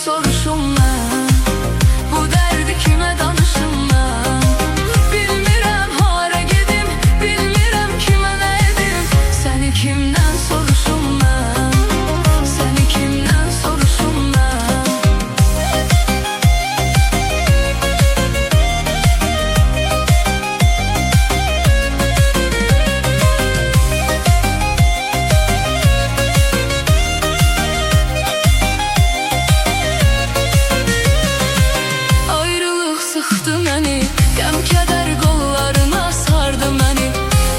soruşum mən? Bu dərdi kimə danışım mən? Bilmirəm hara gedim, bilmirəm kimə nə edim. Səni kimdən soruşum mən? Səni kimdən soruşum mən? Ayrılıq sıxdı məni, qəm-kədər qollarına sardı məni.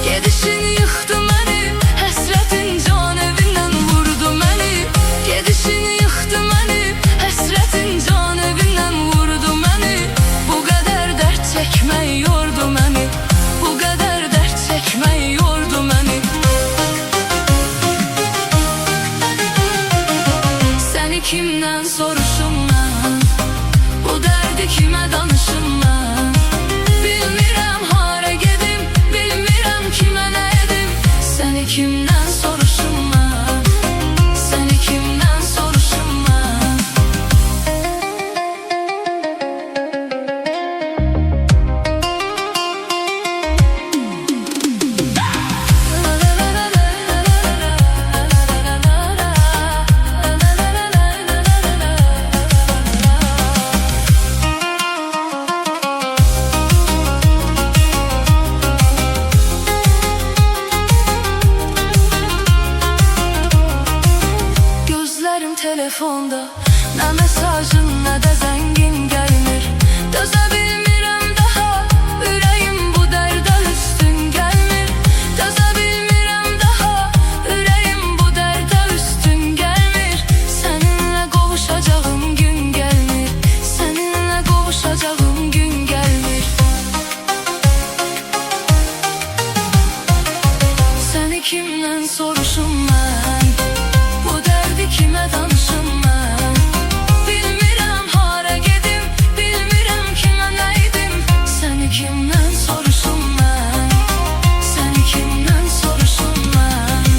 Gedişin yıxdı məni, həsrətin can evindən vurdu məni. Gedişin yıxdı məni, həsrətin can evindən vurdu məni. Bu qədər dərd çəkmək yordu məni, bu qədər dərd çəkmək yordu məni. Səni kimdən soruşum mən? Bu dərdi kimə danışım mən? Bilmirəm hara gedim, bilmirəm kimə nə edim. Səni kimdən soruşum mən? Səni kimdən soruşum mən? Gözlərim telefonda, nə mesajın, nə də zəngin gəlmir. Dözə bilmirəm daha, ürəyim bu dərdə üstün gəlmir. Dözə bilmirəm daha, ürəyim bu dərdə üstün gəlmir. Səninlə qovuşacağım gün gəlmir, səninlə qovuşacağım gün gəlmir. Səni kimdən soruşum mən? Bu dərdi kimə danışım mən? Bilmirəm hara gedim, bilmirəm kimə nə edim. Səni kimdən soruşum mən? Səni kimdən soruşum mən?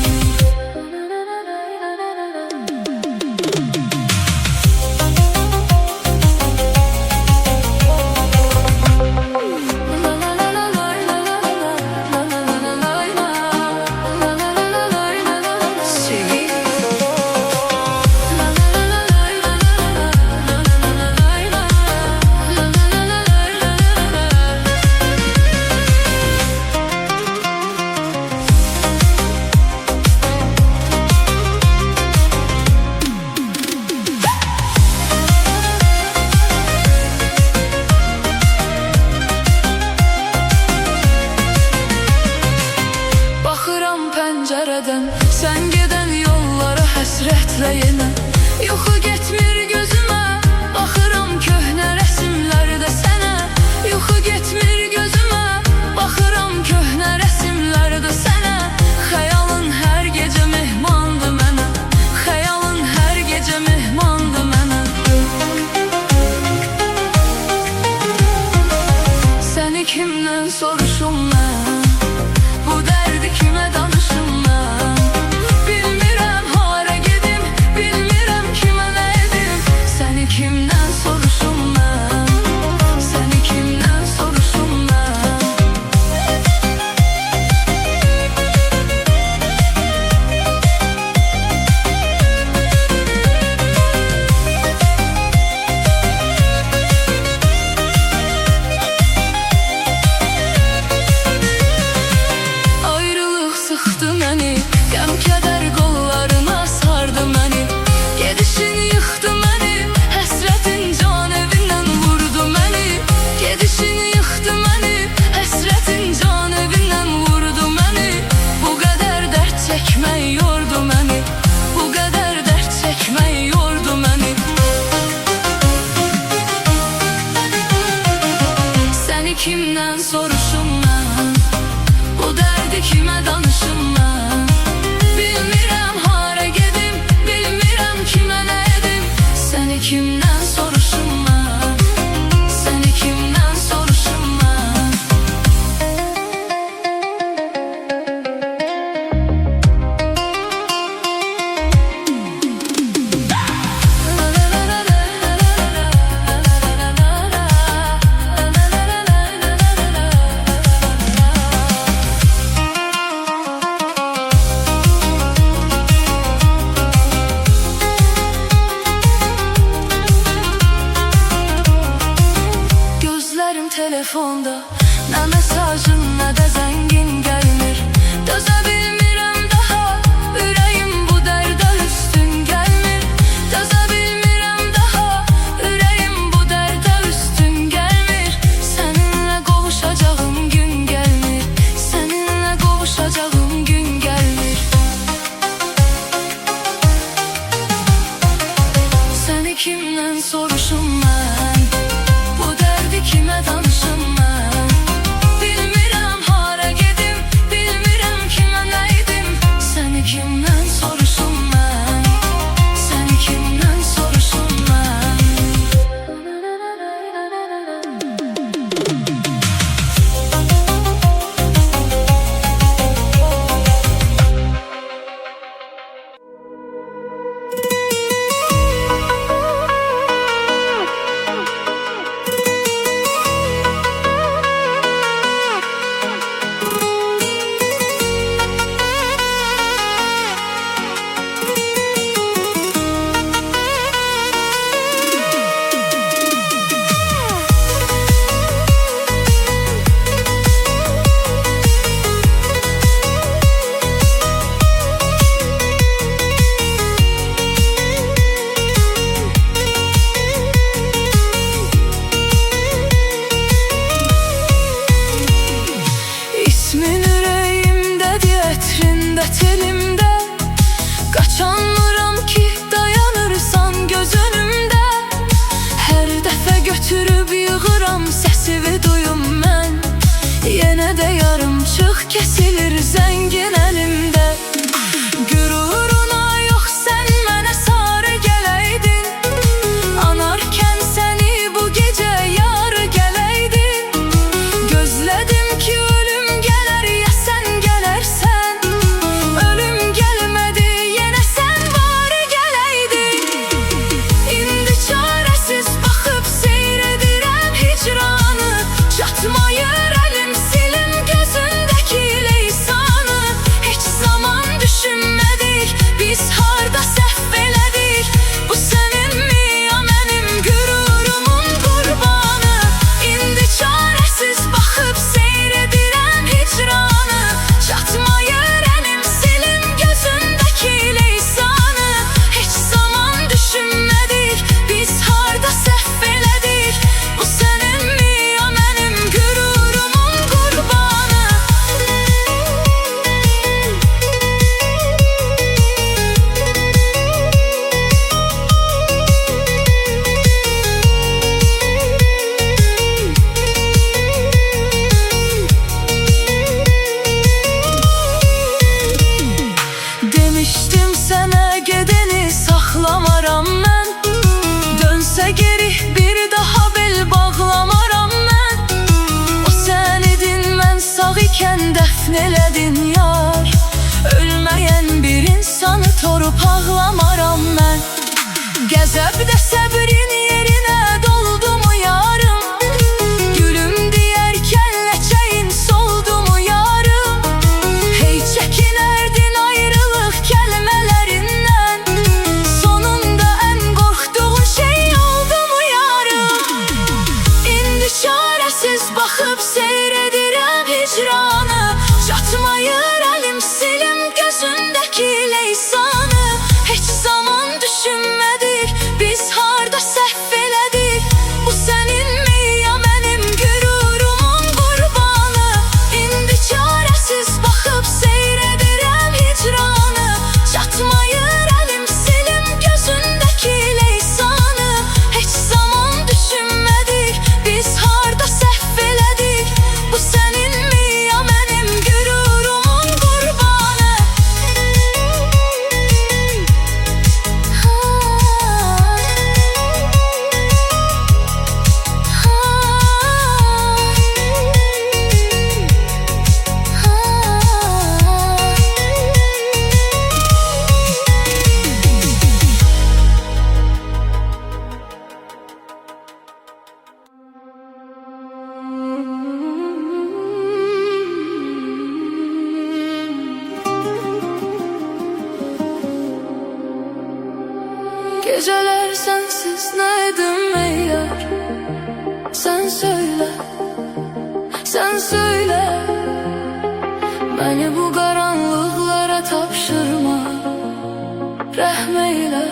Baxıram pəncərədən, sən gedən yollara həsrətlə yenə. Yuxu getmir gözümə, baxıram köhnə rəsmlərdə sənə. Yuxu getmir gözümə, baxıram köhnə rəsmlərdə sənə. Xəyalın hər gecə mehmandır mənə, xəyalın hər gecə mehmandır mənə. Səni kimdən soruşum mən? Bu dərdi kimə danışım mən? Bilmirəm hara gedim, bilmirəm kimə nə edim. Səni kimdən soruşum mən? Bu dərdi kimə danışım mən? Bilmirəm hara gedim, bilmirəm kimə nə edim. Səni kimdən soruşum mən? Səni kimdən soruşum mən? Telimde kaçanmıram ki dayanırsan göz önümde. Her dəfə götürüb yığıram səsivi duyum mən. Yenə də yarımçıq kesilir zəngin əlimdə. Qüruruna yox sən mənə sarı gələydin. Anarkən səni bu gecə yarı gələydin. Gözlədim ki ölüm gələr ya sən gələrsən. Ölüm gəlmədi yenə sən bari gələydin. İndi çarəsiz baxıb seyr edirəm hicranı. Çatmayır əlim silim gözündəki leysanı. Heç zaman düşünmədik biz harda səhv elədik. Bu səninmi ya mənim qürurumun qurbanı. İndi çarəsiz baxıb seyr edirəm hicranı. Çatmayır əlim silim gözündəki leysanı. Heç zaman düşünmədik biz harda səhv elədik. Bu səninmi ya mənim qürurumun qurbanı. Demişdim sənə gedəni saxlamaram mən. Dönsə geri bir daha bel bağlamaram mən. O sən idin mən sağ ikən dəfn elədin yar. Ölməyən bir insanı torup ağlamaram mən. Qəzəbdə səbrin yerinə doldu mu yarım? Gülüm deyərkən ləçəyin soldu mu yarım? Hey çəkinərdin ayrılıq kəlmələrindən. Sonunda ən qorxduğun şey oldu mu yarım? İndi çarəsiz baxıb seyr edirəm hicranı. Çatmayır əlim silim gözündəki leysanı. Heç zaman düşünmədik biz harda səhv elədik. Bu səninmi ya mənim qürurumun qurbanı. İndi çarəsiz baxıb seyr edirəm hicranı. Çatmayır əlim silim gözündəki leysanı. Heç zaman düşünmədik biz harda səhv elədik. Bu səninmi ya mənim qürurumun qurbanı. Geceler sensiz neydim ey yar? Sen söyle, sen söyle. Beni bu karanlıklara tapşırma. Rəhm eyle,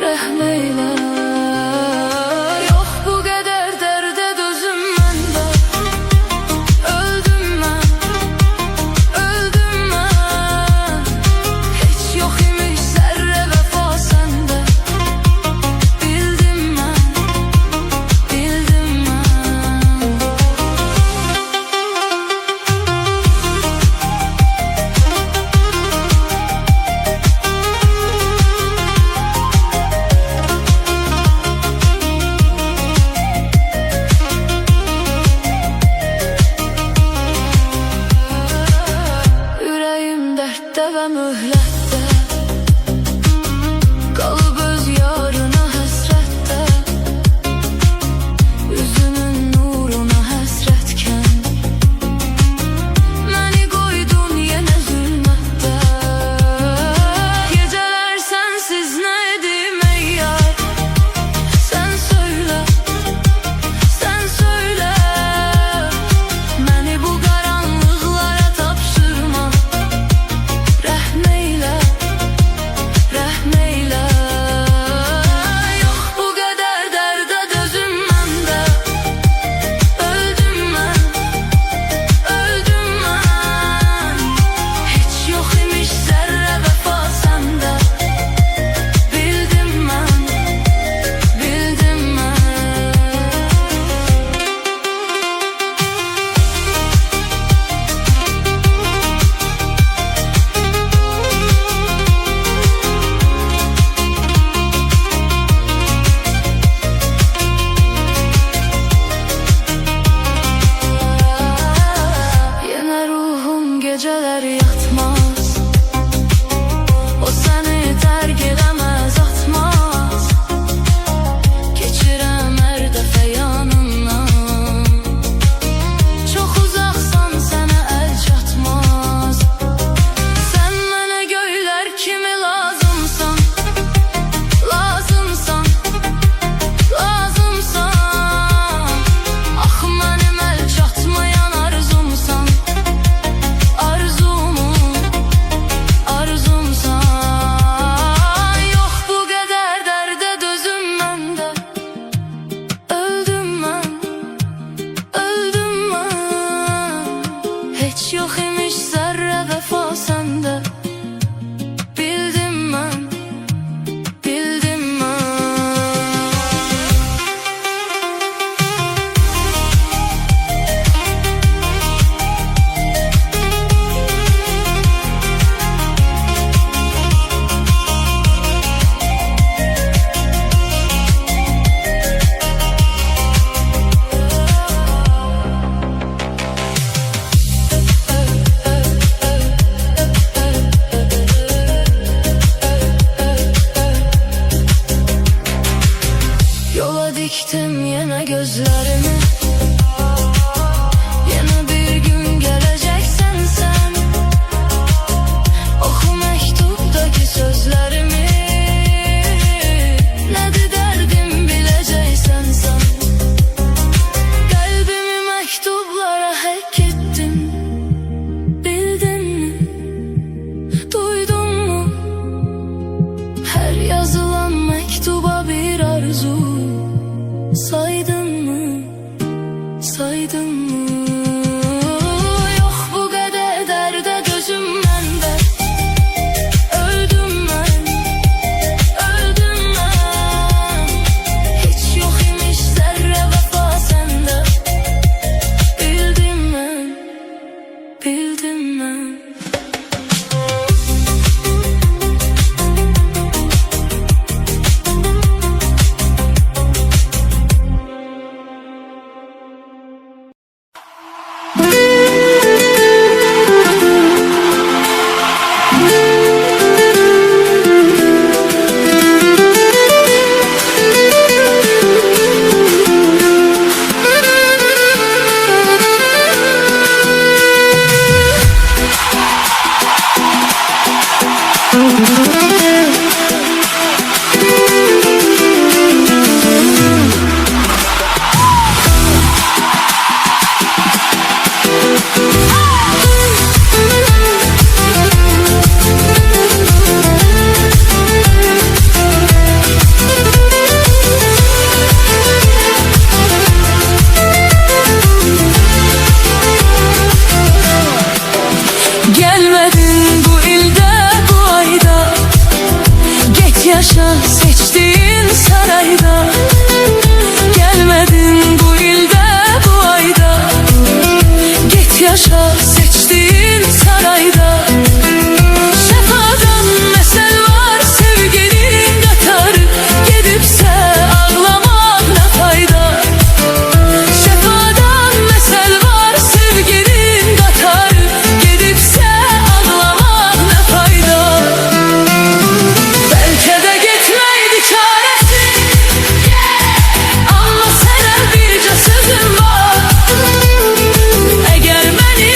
rəhm eyle. Yok bu kadar derde dözüm məndə. Öldüm mən, öldüm mən. Heç yok imiş zərrə vəfa səndə. diktim yine gözlerimi. Yine bir gün geleceksen sen, oku mektuptaki sözlerimi. Nedir derdim bileceksen sen. Kalbimi mektuplara hak ettim. Bildin mi? Duydun mu? Her yazılan mektuba bir arzu. Saydın mı? Saydın mı? Yok bu kadar derde gözüm mende. Öldüm ben, öldüm ben. Hiç yok imiş zerre vefa sende. Bildim ben, bildim ben. Gelmedin bu ilde bu ayda, git yaşa seçtiğin sarayda. Gelmedin bu ilde bu ayda, git yaşa seçtiğin sarayda. Şefadan mesel var sevginin katarı, gidipse ağlamak ne fayda. Şefadan mesel var sevginin katarı, gidipse ağlamak ne fayda. Belki de gitmeydi çaresi, ama sana birce sözüm var. Eğer beni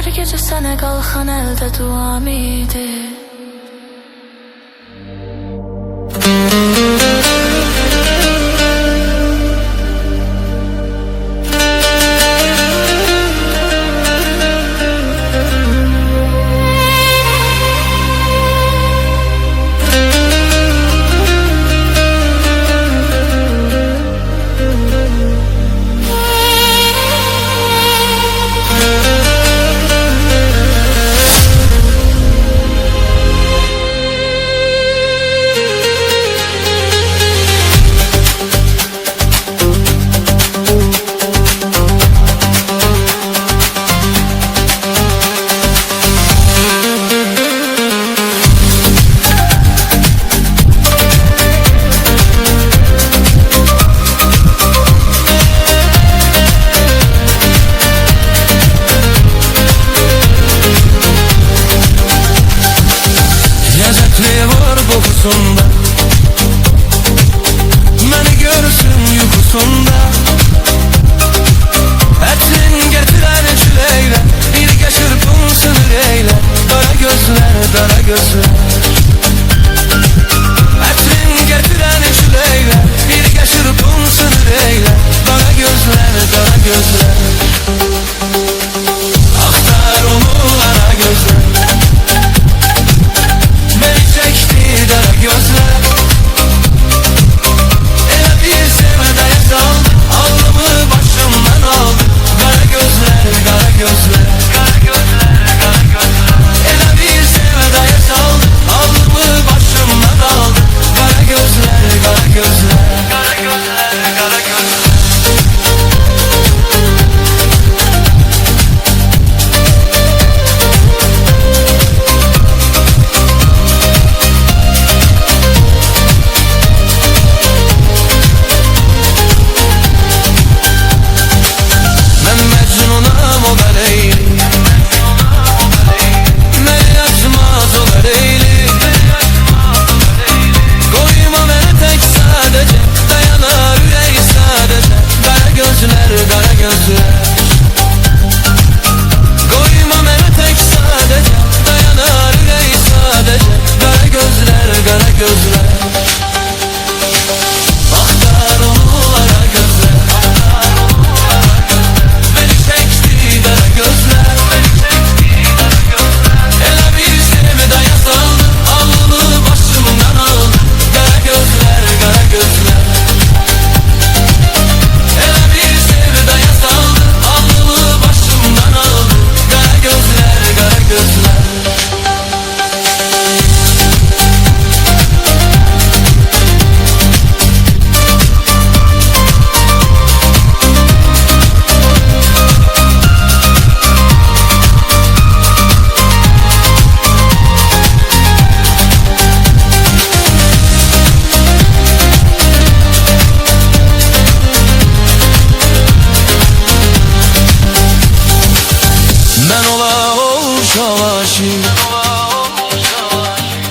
Hər gecə sənə qalxan əldə duam idi. Kokusunda, beni görsün yuxusunda. Ətrin gətirən çüleyle, birgə çırpınsın ürəklə. Dara gözlər, dara gözlər. Ətrin gətirən çüleyle, birgə çırpınsın ürəklə. Dara gözlər, dara gözlər. Axtar onu ara gözlər. Beni çekti dara gözler. Elə bir sevdaya saldı, alnımı başımdan aldı. Kara gözler, kara gözler. Kara gözler, kara gözler. Elə bir sevdaya saldı, alnımı başımdan aldı. Kara gözler, kara gözler. Kara gözler, kara gözler.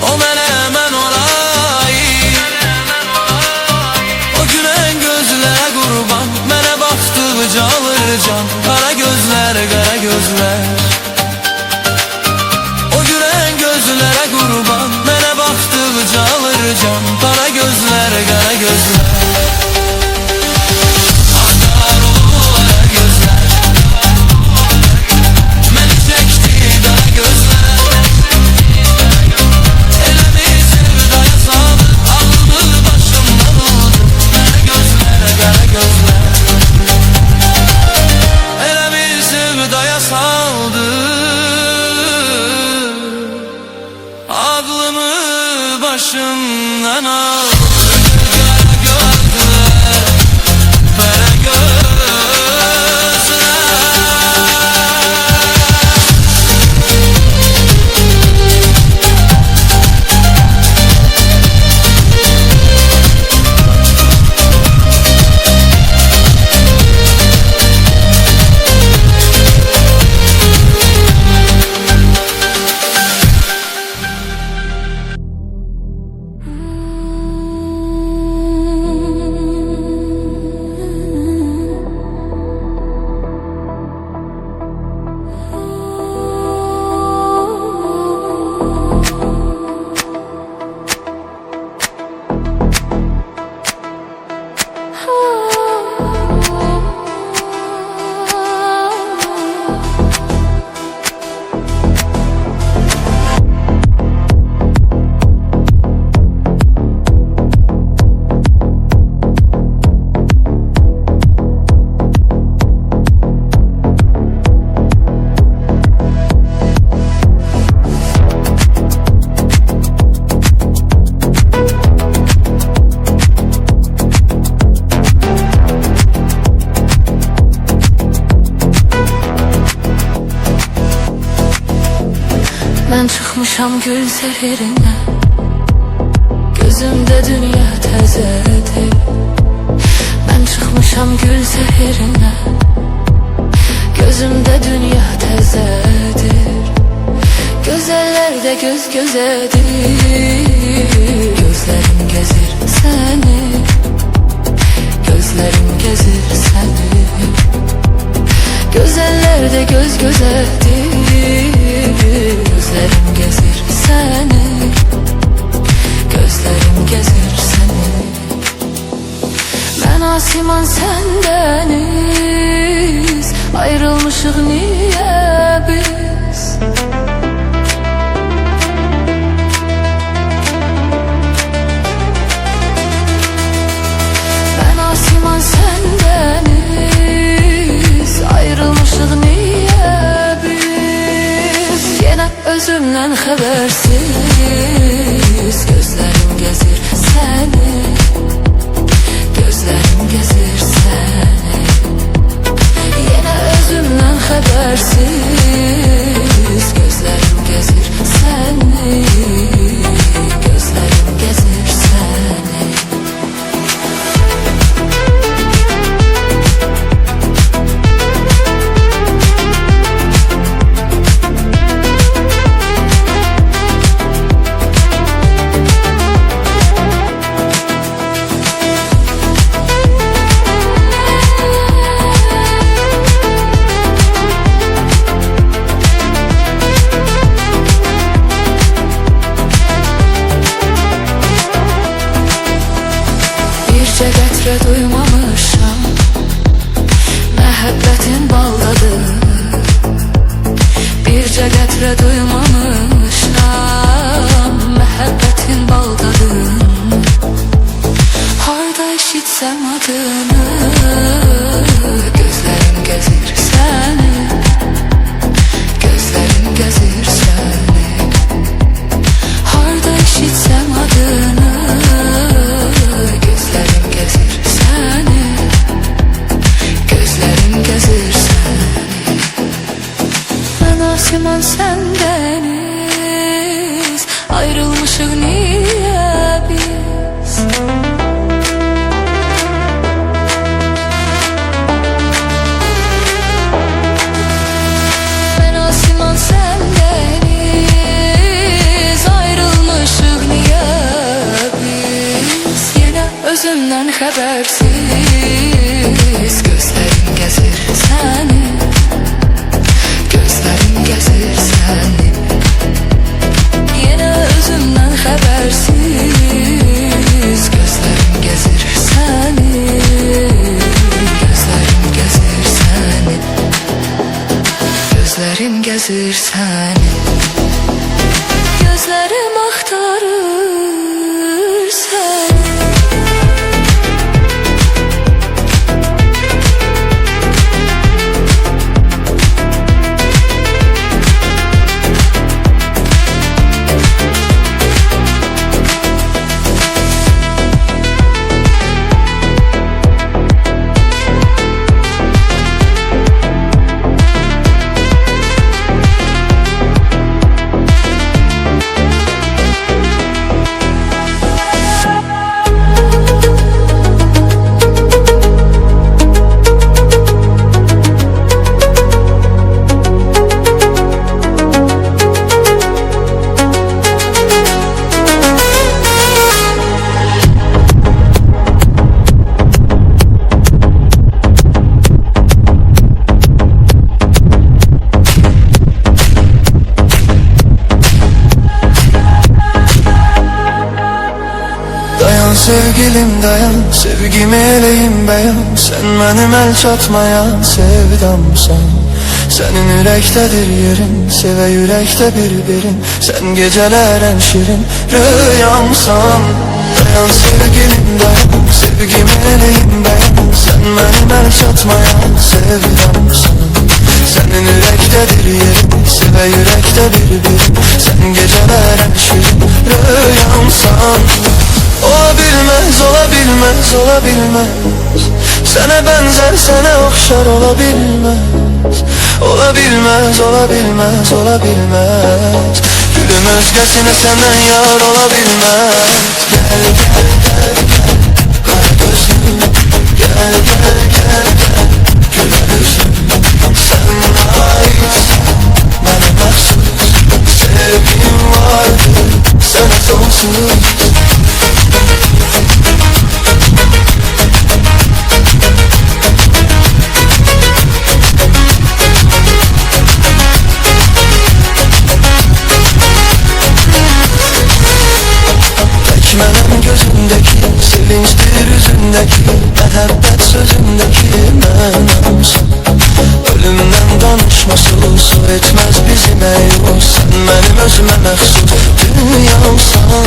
O mənə, mən olayım. O gülen gözlərə qurban, mənə baxdıqca alır can. Kara gözlər, kara gözlər. O gülen gözlərə qurban, mənə baxdıqca alır can. Kara gözlər, kara gözlər. Başımdan al. Ben çıkmışam gül sehirine, gözümde dünya təzədir. Ben çıkmışam gül sehirine, gözümde dünya təzədir. Güzeller de göz gözedir, gözlerim gezir seni, gözlerim gezir seni. Güzeller de göz gözedir, gözlerim gezir seni, gözlerim gezir seni. Ben Asiman sen deniz, ayrılmışık niye biz? Ben Asiman sen deniz, ayrılmışık niye biz? Yine özümden habersiz, gözlerim gezir seni, gözlerim gezir seni. Yine özümden habersiz, gözlerim gezir seni, gözlerim gezir seni. Bircə qətrə duymamışam, məhəbbətin baldadır. Bircə qətrə duymamışam, məhəbbətin baldadır. Harda eşitsəm adını, gözlərim gəzir səni, gözlərim gəzir səni. Harda eşitsəm adını, gözlerim gezir seni, gözlerim gezir seni. Ben Asiman sen deniz, ayrılmışık niye biz? Ben Asiman sen deniz, ayrılmışık niye biz? Yine özümden habersiz, gözlerim gezir seni, gözlerim gezir seni. Yine özümden habersiz, gözlerim gezir seni, gözlerim gezir seni, gözlerim gezir seni. Gözlerim aktarır seni. Sevgilim dayan, sevgimi eleyim beyan. Sen benim el çatmayan sevdamsan. Senin yürektedir yerin, seve yürekte bir. Sen geceler en şirin rüyamsan. Dayan sevgilim dayan, sevgimi eleyim beyan. Sen benim el çatmayan sevdamsan. Senin yürektedir yerin, seve yürekte bir. Sen geceler en şirin rüyamsan. Olabilmez, olabilmez, olabilmez. Sana benzer, sana okşar olabilmez. Olabilmez, olabilmez, olabilmez. Gülüm özgesine senden yar olabilmez. Gel gel gel gel kara gözlüm, gel gel gel gel güler yüzlüm. Sen aitsin bana mahsus, sevgim vardır sana sonsuz. Tekmelen gözündeki, sevinçtir yüzündeki, mehabbet sözündeki mənamsın. Ölümden danışması su etmez bizi meyus. Sen benim özüme məxsus dünyamsan.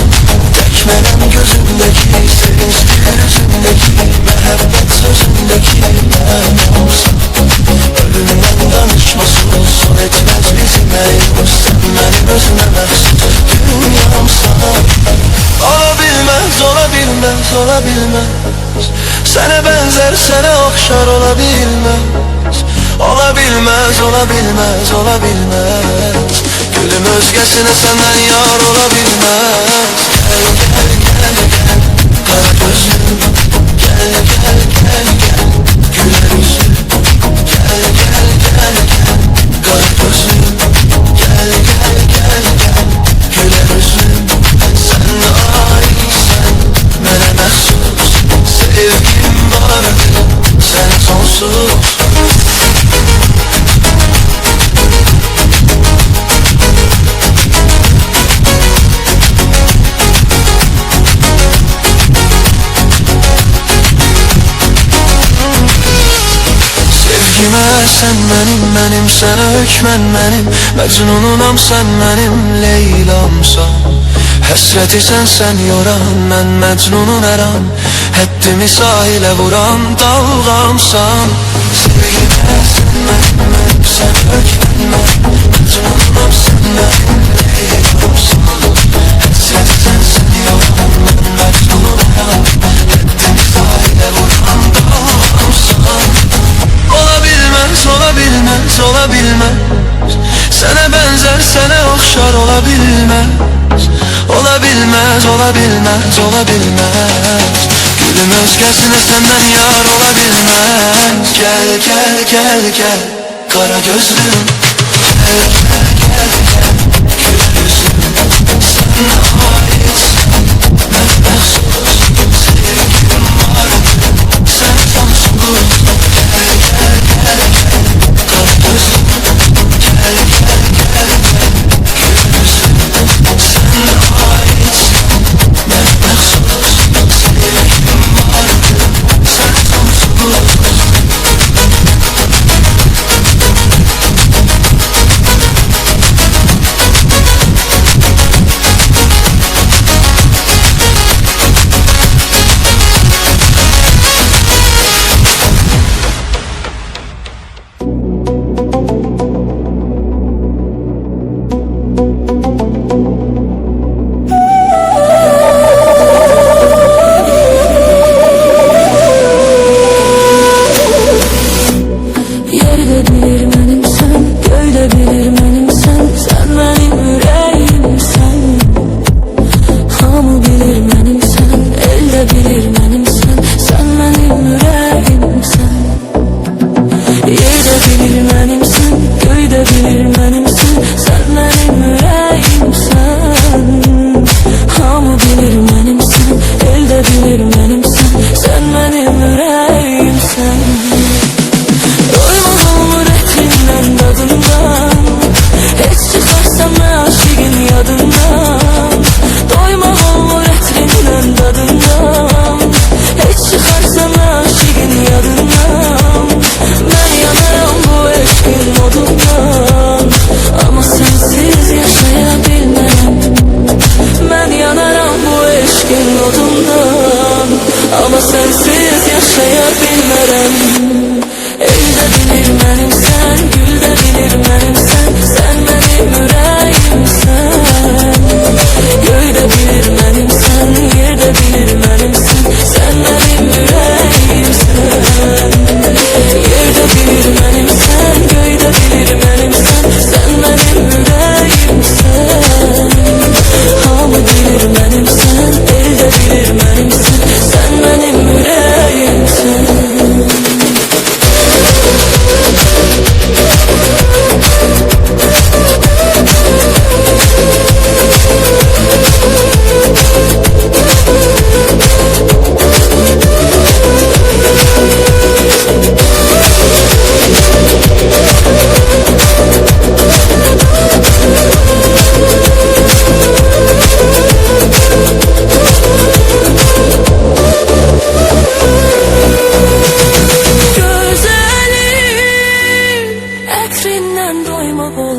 Tekmelen gözündeki, sevinçtir yüzündeki, mehabbet sözündeki mənamsın. Ölümden danışması su etmez bizi meyus. Sen benim özüme məxsus dünyamsan. Olabilmez, olabilmez, olabilmez. Sana benzer, sana okşar olabilmez. Olabilmez, olabilmez, olabilmez. Gülüm özgesine senden yar olabilmez. Gel gel gel gel kara gözlüm, gel gel gel gel güler yüzlüm. Gel gel gel gel kara gözlüm, gel gel gel gel güler yüzlüm. Sen aitsen bana məxsus, sevgim vardır sana sonsuz. Sevgime sen benim sana hükmen benim. Mecnununam sen benim Leylamsan. Hasreti sen yoran, ben mecnunun her an. Həddimi sahile vuran dalğamsan. Sevgime sen benim sana hükmen benim. Mecnununam sen benim Leylamsan. Hasreti sen yoran, ben mecnunun her an. Həddimi sahile vuran dalğamsan. Olabilmez, olabilmez, olabilmez. Sana benzer, sana okşar olabilmez. Olabilmez, olabilmez, olabilmez. Gülüm özgesine senden yar olabilmez. Gel gel gel gel kara gözlüm, gel gel gel gel güler yüzlüm. Sen aitsin bana məxsus, sevgim vardır sana sonsuz. Gel gel gel gel kara gözlüm, gel gel gel gel güler yüzlüm. Sen aitsin bana məxsus, sevgim vardır sana sonsuz.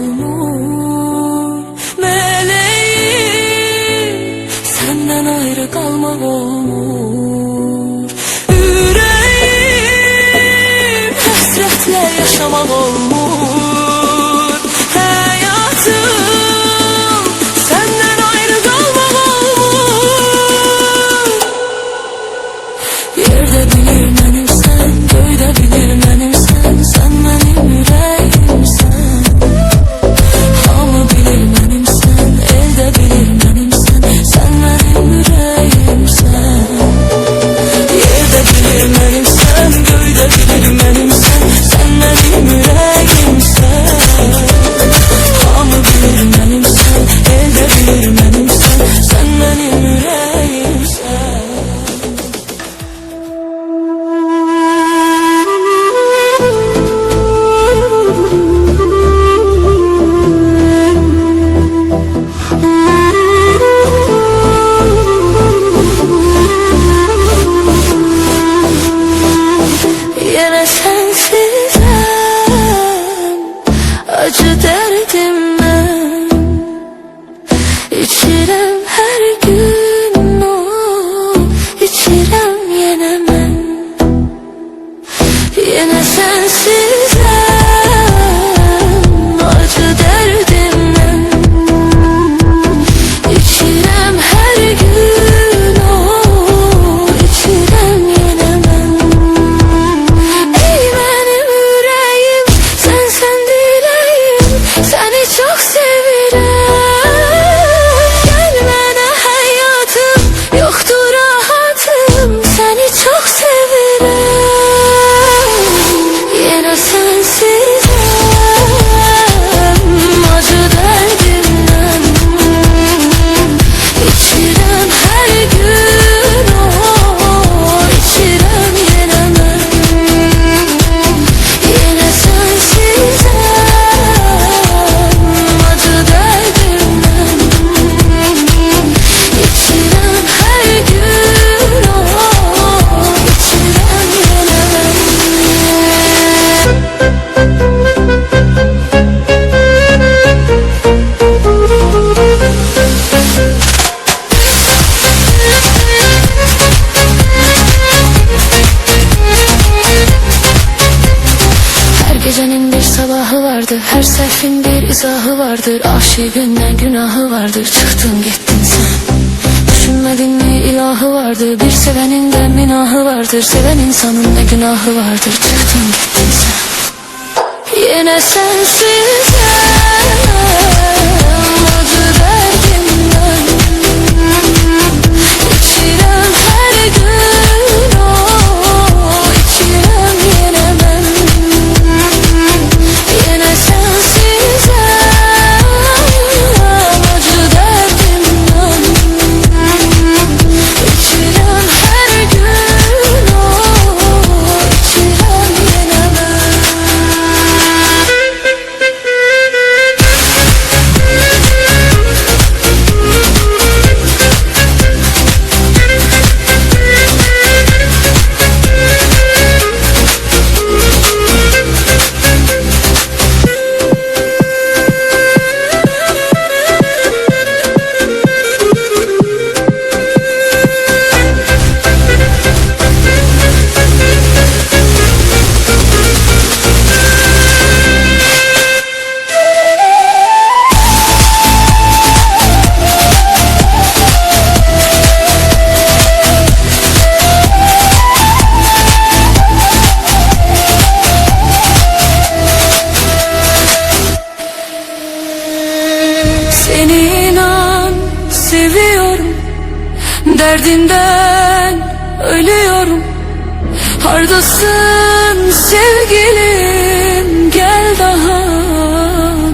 olmuş. Meleğim, senden ayrı kalmak olmuş. Yüreğim, hasretle yaşamak olmuş. Hayatım, senden ayrı kalmak olmuş. Yerde bilir benim sen, göğde bilir benim sen. Sen benim yüreğimsen. Hamı bilir benim sen, elde bilir benim sen. Sen benim yüreğimsen. Yerde bilir benim sen, göğde bilir benim sen. Sen benim yüreğimsen. Hamı bilir benim sen, elde bilir benim sen. Sen benim yüreğimsen. Yine sensizim, acı derdimden İçirem her gün o, içirem yine ben. Yine sensizim, acı derdimden İçirem her gün o, içirem yine ben. Ey benim yüreğim, sen dileğim, seni çok sevirem. Gelmene hayatım, yoktur rahatım, seni çok sevirem. Yine sensizim, acı derdimden İçirem her gün o, içirem yine ben. Yine sensizim, acı derdimden İçirem her gün o, içirem yine ben. Her gecenin bir sabahı vardır, her sehvin bir izahı vardır. Aşığın günahı vardır, çıktın gittin sen. Düşünmedin mi ilahı vardır, bir sevenin de minahı vardır. Seven insanın ne günahı vardır, çıktın gittin sen. Yine sensizim, acı derdimden İçirem her gün o, içirem yine ben. Yine sensizim, acı derdimden İçirem her gün o, içirem yine ben. Seni inan seviyorum, derdinden ölüyorum. Hardasın sevgilim, gel daha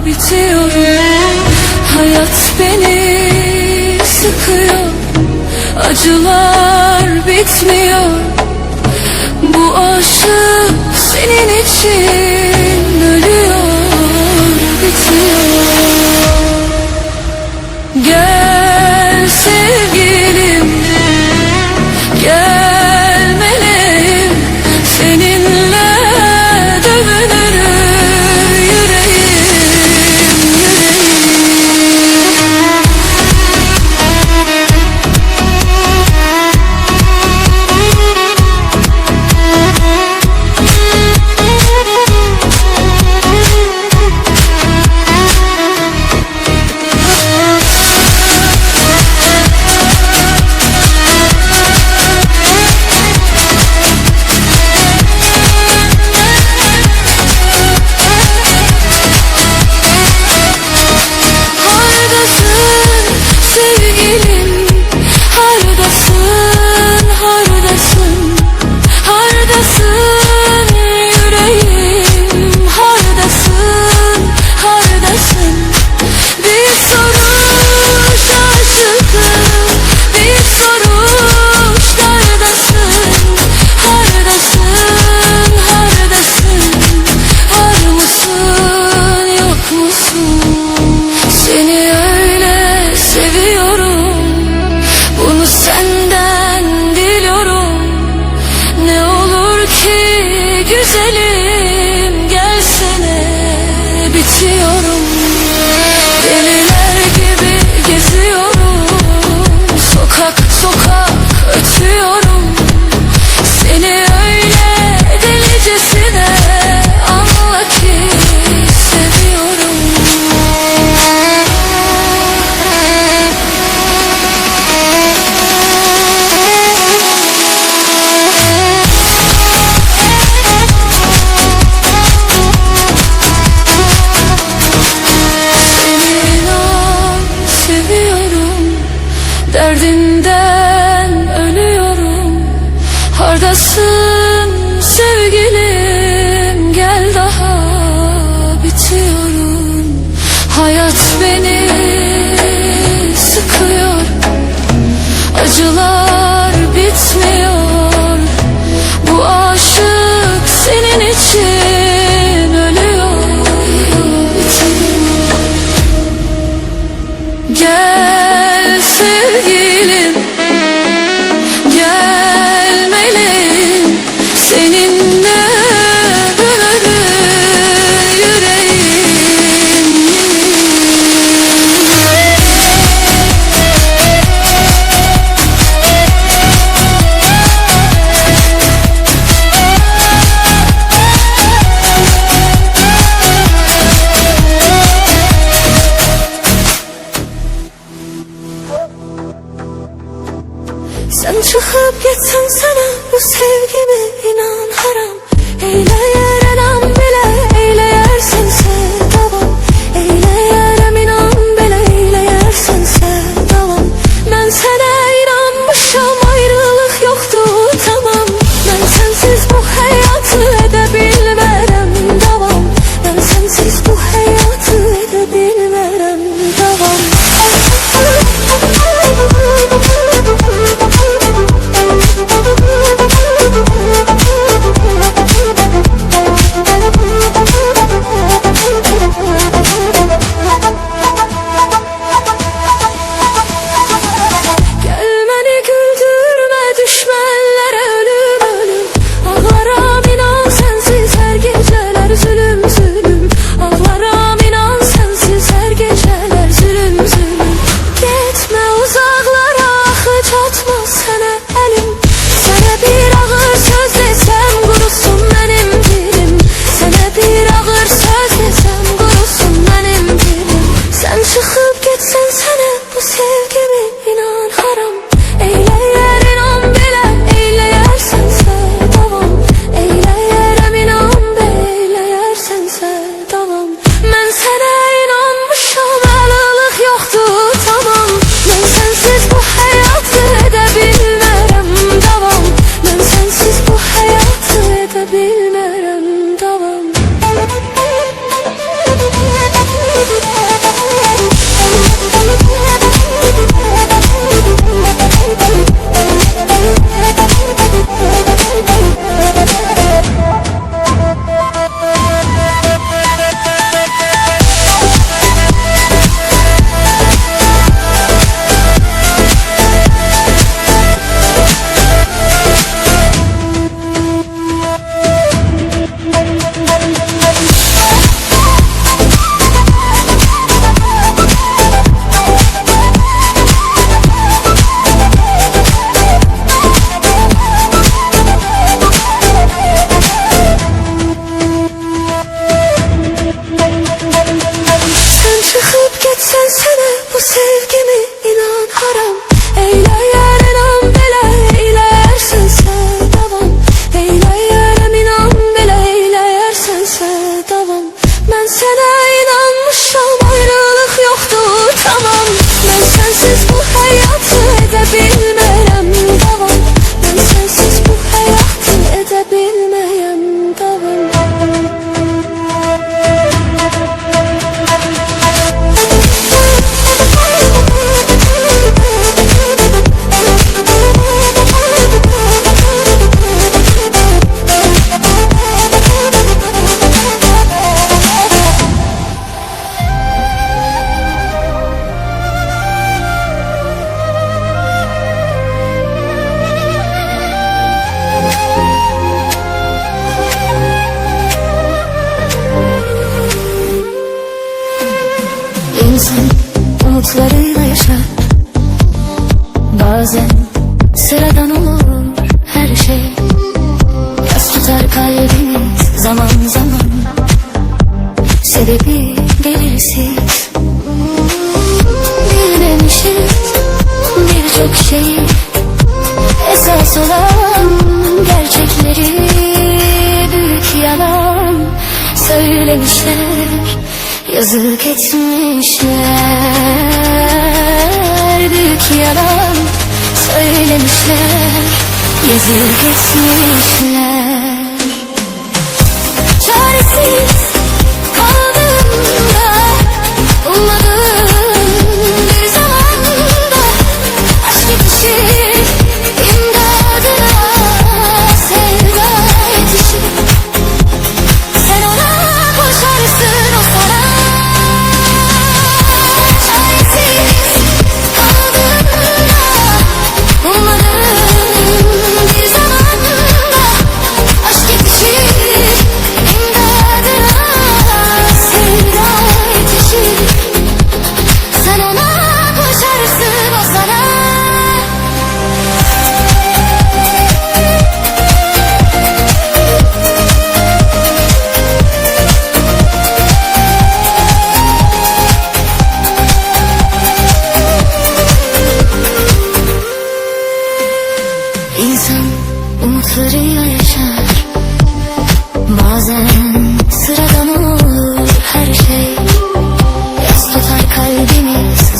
bitiyorum. Hayat beni sıkıyor, acılar bitmiyor. Bu aşık senin için ölüyor, bitiyor. Gel sevgilim, gel meleğim, seninle dövünür yüreğim. Hayat beni sıkıyor, acılar bitmiyor. Bu aşık senin için ölüyor. Gel sevgilim, gel meleğim, seninle döner yüreğim. Sen çıkıp gitsen sana bu sevgimi inan haram. Eyleyer enam bile eyleyersense devam. Eyleyerem inan bile eyleyersense devam. Ben sana inanmışam, ayrılık yoktu tamam. Ben sensiz bu hayatı edebilmem devam. Ben sensiz bu hayatı edebilmem devam. umutlarıyla yaşar. Bazen sıradan olur her şey. Yas tutar kalbimiz zaman zaman. Sebebi belirsiz. Bilmemişiz birçok şeyi. Esas olan gerçekleri büyük yalan söylemişler. Yazık etmişler, büyük yalan söylemişler, yazık etmişler. Çaresiz kaldığımda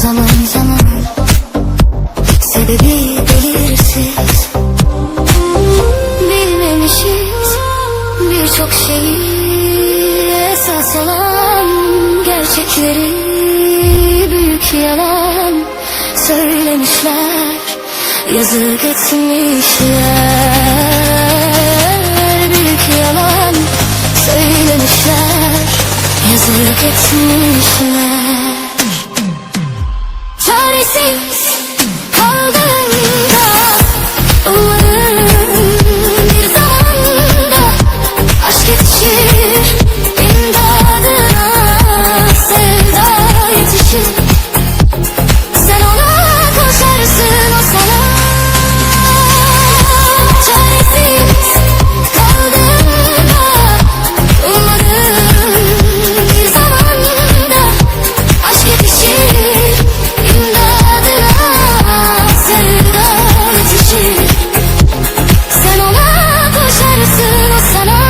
Zaman zaman sebebi belirsiz, bilmemişiz birçok şeyi, esas olan gerçekleri büyük yalan söylemişler, yazık etmişler. Büyük yalan söylemişler, yazık etmişler. Çaresiz kaldığımda umarım bir zamanda aşk yetişir, imdadına sevda yetişir. Sen ona koşarsın, o sana. Çaresiz kaldığımda umarım bir zamanda aşk yetişir, imdadına sevda yetişir. Sen ona koşarsın, o sana.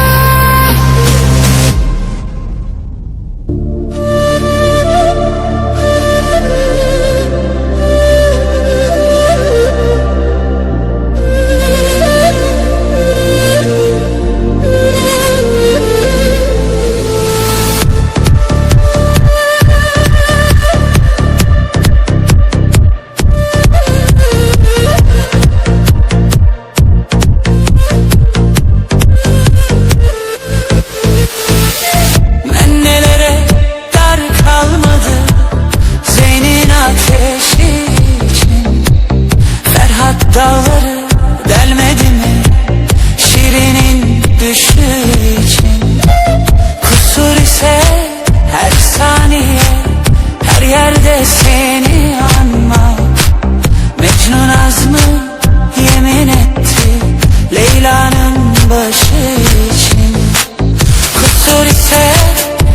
Annelere dar kalmadı Zeyn'in ateşi için. Ferhat dağları delmedi mi Şirin'in düşü için. Kusur ise her saniye, her yerde seni anma. Mecnun azmı yemin etti Leyla'nın başı için. Kusur ise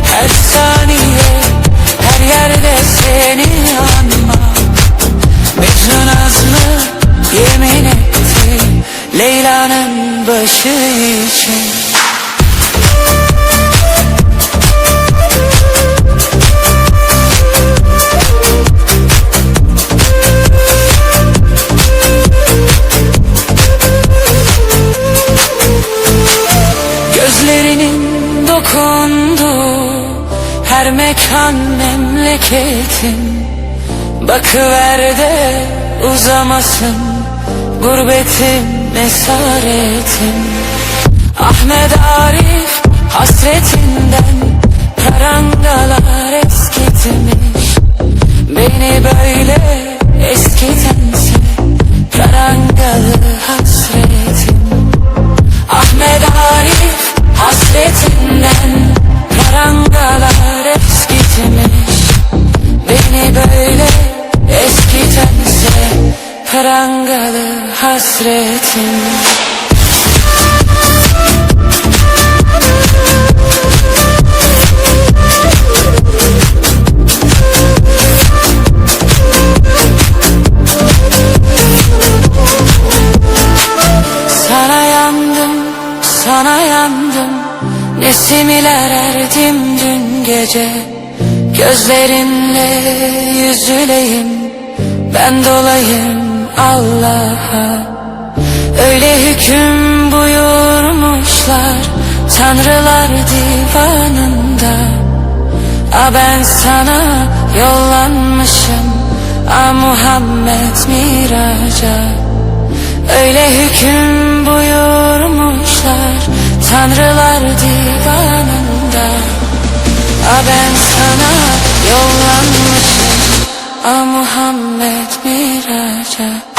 her saniye, her yerde seni anma. Mecnun azmı yemin etti Leyla'nın başı için. Gözlerinin dokunduğu her mekan memleketin. Bakıver de uzamasın gurbetin esaretin. Ahmet Arif hasretinden prangalar eskitmiş. Beni böyle eskitense prangalı hasretim. Ahmet Arif hasretinden prangalar eskitmiş. Beni böyle eskitense prangalı hasretim. Sana yandım, sana yandım, nesimiler erdim dün gece. Gözlerinle yüzüleyim, ben dolayım Allah'a. Öyle hüküm buyurmuşlar tanrılar divanında. A ben sana yollanmışım, a Muhammed miraca. Öyle hüküm buyurmuşlar tanrılar divanında. A ben sana yollanmışım, a Muhammed miraca.